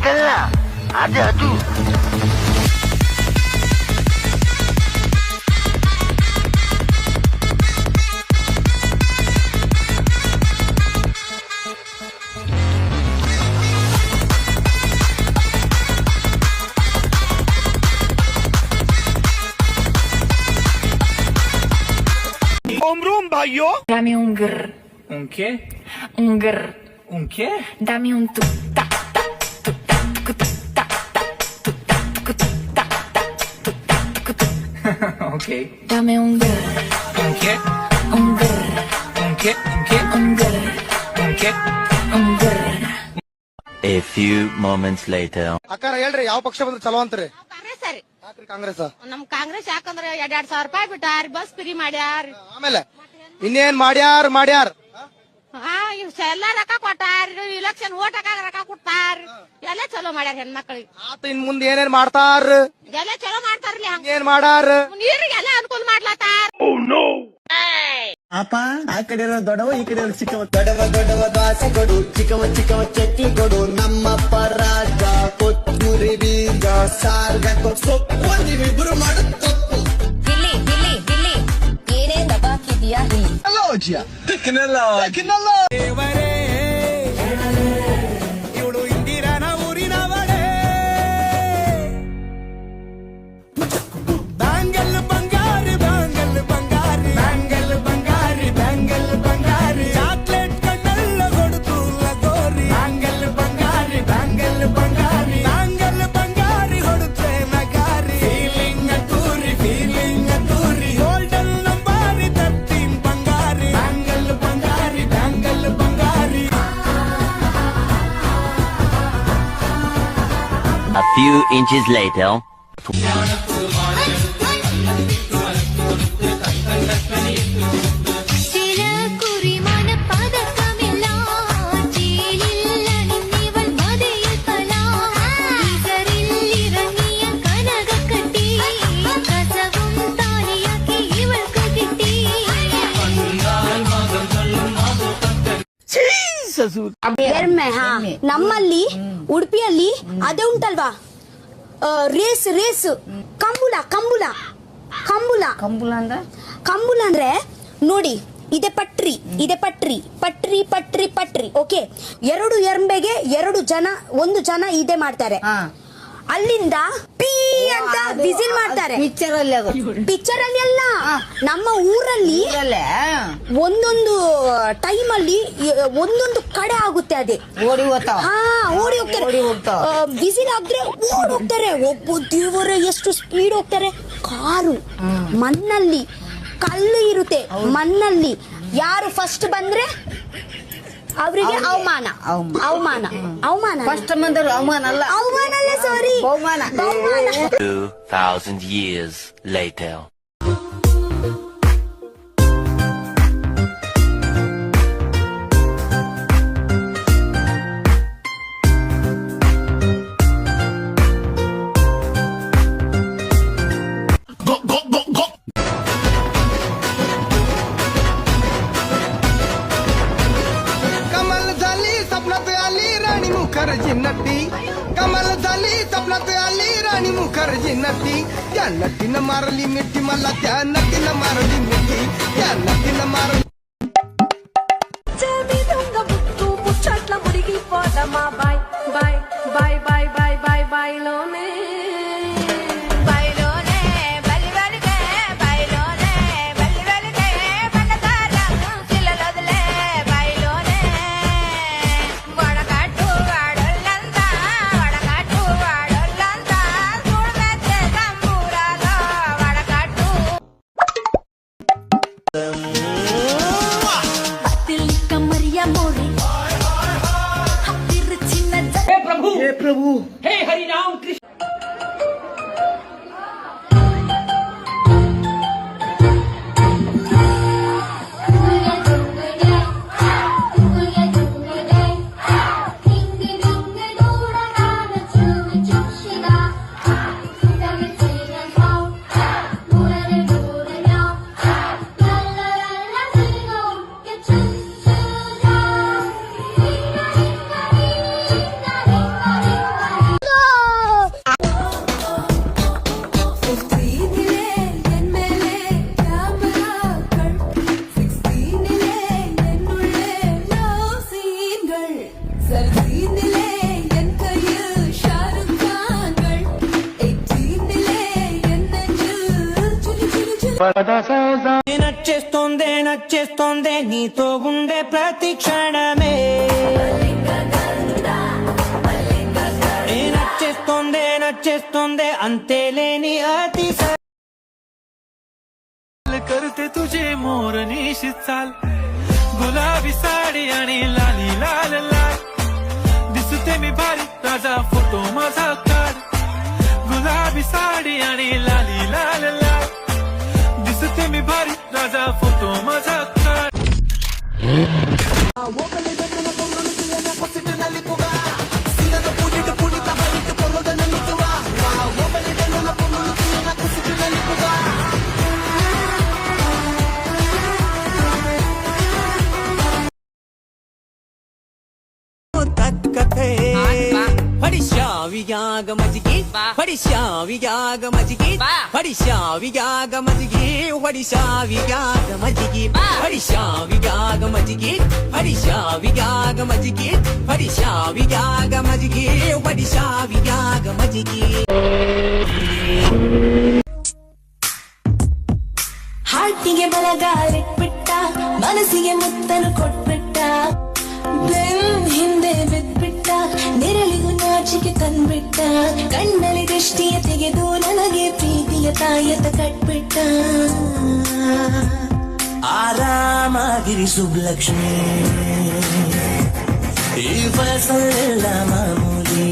ಆಗಲ್ಲ. ಅದು Dame un grr. Un qué? Un grr. Un qué? Dame un tu ta ta tu ta tu ta ta tu ta tu ta ta tu ta tu ta. Ok. Dame un grr. Un qué? Un grr. Un qué? Un qué? Un grr. Un qué? Un grr. A few moments later. ಅಕ್ಕಾರ ಹೇಳ್ರಿ ಯಾವ ಪಕ್ಷ ಬಂದ್ರೆ ಚಲೋ ಅಂತ್ರಿ? ಕಾಂಗ್ರೆಸ್ ಸರಿ. ಯಾಕ್ರಿ ಕಾಂಗ್ರೆಸ್? ನಮ್ ಕಾಂಗ್ರೆಸ್ ಯಾಕಂದ್ರೆ 2,000 ರೂಪಾಯಿ ಬಿಟ್ಟಾರ, ಬಸ್ ಫ್ರೀ ಮಾಡ್ಯಾರ. ಆಮೇಲೆ ಇನ್ನೇನ್ ಮಾಡ್ಯಾರ ಎಲ್ಲ ರೊಕ್ಕ ಕೊಟ್ಟಾರ, ಇಲೆಕ್ಷನ್ ಓಟ್ ಹಾಕಾಗ ರೊಕ್ಕ ಕೊಡ್ತಾರ, ಎಲ್ಲ ಚಲೋ ಮಾಡ್ಯಾರ ಹೆಣ್ಮಕ್ಳಿಗೆ. ಆತ ಇನ್ ಮುಂದೆ ಏನೇನ್ ಮಾಡ್ತಾರ? ಎಲ್ಲ ಚಲೋ ಮಾಡ್ತಾರ್ಲಿ. ಏನ್ ಮಾಡಾರ? ನೀರಿಗೆಲ್ಲ ಅನುಕೂಲ ಮಾಡ್ಲತ್ತಾರ. ಅಪ್ಪ ಆ ಕಡೆ ದೊಡ್ಡವ ಈ ಕಡೆ ಚಿಕ್ಕವ, ದೊಡ್ಡವ ದಾಸೆ ಕೊಡು, ಚಿಕ್ಕವ ಚಟ್ನಿ ಕೊಡು, ನಮ್ಮಪ್ಪ ರಾಜ ಕೊತ್ತೂರಿ ಬೀಜ ಸಾರ್ಗ ಸೊಪ್ಪು ನೀವಿಬ್ರು ಮಾಡು ತಪ್ಪು. ಬಿಲ್ಲಿ ಏನೇ ದಬಾಕಿದ್ಯಾ? ಇವಳು ಇಂದಿರಾನ ಊರಿನವಳೆ, ಬ್ಯಾಂಗಲ್ ಬಂಗಾರಿ ಚಾಕ್ಲೇಟ್ ಕಣ್ಣೆಲ್ಲ ಕೊಡುತ್ತು ಲಗೋರಿ, ಬ್ಯಾಂಗಲ್ ಬಂಗಾರಿ ಹೊಡುತ್ತೆ ನಗಾರಿ, ಫೀಲಿಂಗ್ ತೂರಿ golden ನಂಬಾರಿ 13 Bangari, bangle Bangari. A few inches later. ചില കുറിമാന പതക്കമില്ല, ചേലില്ല നിന്നിവൾ മതയിൽ കലാ, ഇതറിൽ ഇറങ്ങിയ കനകക്കട്ടി, കസവും താലിയാക്കി ഇവൾക്ക് കിട്ടി. ಎಮ್ಮೆ. ನಮ್ಮಲ್ಲಿ ಉಡುಪಿಯಲ್ಲಿ ಅದೇ ಉಂಟಲ್ವಾ, ರೇಸ್ ಕಂಬುಲ ಅಂದ್ರೆ ನೋಡಿ, ಇದೆ ಪಟ್ರಿ ಓಕೆ. 2 ಎರ್ಮೆಗೆ 2 ಜನ, 1 ಜನ ಇದೆ ಮಾಡ್ತಾರೆ. ಅಲ್ಲಿಂದ ಪೀ ಅಂತ ವಿಸಿಲ್ ಮಾಡ್ತಾರೆ. ಪಿಕ್ಚರ್ ಅಲ್ಲಿ ಅಲ್ಲ, ನಮ್ಮ ಊರಲ್ಲಿ ಒಂದೊಂದು ಟೈಮ್ ಅಲ್ಲಿ ಒಂದೊಂದು ಕಡೆ ಆಗುತ್ತೆ. ಅದೇ ಓಡಿ ಹೋಗ್ತಾರೆ, ವಿಸಿಲ್ ಆದ್ರೆ ಓಡಿ ಹೋಗ್ತಾರೆ. ಒಬ್ಬ ದೇವರೇ ಎಷ್ಟು ಸ್ಪೀಡ್ ಹೋಗ್ತಾರೆ. ಕಾರು ಮಣ್ಣಲ್ಲಿ, ಕಲ್ಲು ಇರುತ್ತೆ ಮಣ್ಣಲ್ಲಿ, ಯಾರು ಫಸ್ಟ್ ಬಂದ್ರೆ ಅವರಿಗೆ ಅವಮಾನ. ಫಸ್ಟ್ ಬಂದರು ಅವಮಾನ ಅಲ್ಲ, ಸಾರಿ, ಬಹುಮಾನ. 2000 years later. कमल झाली सपनात आली राणी मुखर्जी नटी, कमल झाली सपनात आली राणी मुखर्जी नटी, त्या नटीनं मारली मिठी मला, त्या नटीनं मारली मिठी, त्या नटीनं मारली. ముచ్చట్ల మురిగిపోదమా, బాయ్ లోనే प्रभु हे हरि राम कृष्ण. నచ్చేస్తోందే నచ్చేస్తోందే నీతో ఉండే ప్రతి క్షణమే నచ్చేస్తోందే నచ్చేస్తోందే అంతే లేని అతి करते तुझे मोरनीशी चाल गुलाबी साडी आणि लाली लाल लाल दिसते मी भारी राजा फोटो माझा काढ गुलाबी साडी आणि लाली लाल लाल दिसते मी भारी राजा फोटो माझा काढ ಹೊಡಿಶಾವಿಯಾಗ ಮಜಿಗೆ ಹೊಡಿಶಾವಿಯಾಗ ಮಜಿಗೆ ಹೊಡಿಶಾವಿಯಾಗ ಮಜಿಗೆ ಹೊಡಿಶಾವಿಯಾಗ ಮಜಿಗೆ ಹೊಡಿಶಾವಿಯಾಗ ಮಜಿಗೆ ಹೊಡಿಶಾವಿಯಾಗ ಮಜಿಗೆ ಹೊಡಿಶಾವಿಯಾಗ ಮಜಿಗೆ ಹೊಡಿಶಾವಿಯಾಗ ಮಜಿಗೆ ಹಾಟಿಗೆ ಬಲಗಾಲಿಟ್ಬಿಟ್ಟ ಮನಸ್ಸಿಗೆ ಮುತ್ತನು ಕೊಟ್ಬಿಟ್ಟ ಬೆನ್ ಹಿಂದೆ ಬಿದ್ಬಿಟ್ಟ ನೆರಳಿಗೂ ನಾಚಿಕೆ ತಂದ್ಬಿಟ್ಟ ಕಣ್ಣಲ್ಲಿ ದೃಷ್ಟಿಯ ತೆಗೆದು ನನಗೆ ಪ್ರೀತಿಯ ತಾಯತ ಕಟ್ಬಿಟ್ಟ ಆರಾಮಾಗಿರಿ ಸುಬ್ಲಕ್ಷ್ಮಿ ಈ ವಯಸ್ಸೆಲ್ಲ ಮಾಮೂಲಿ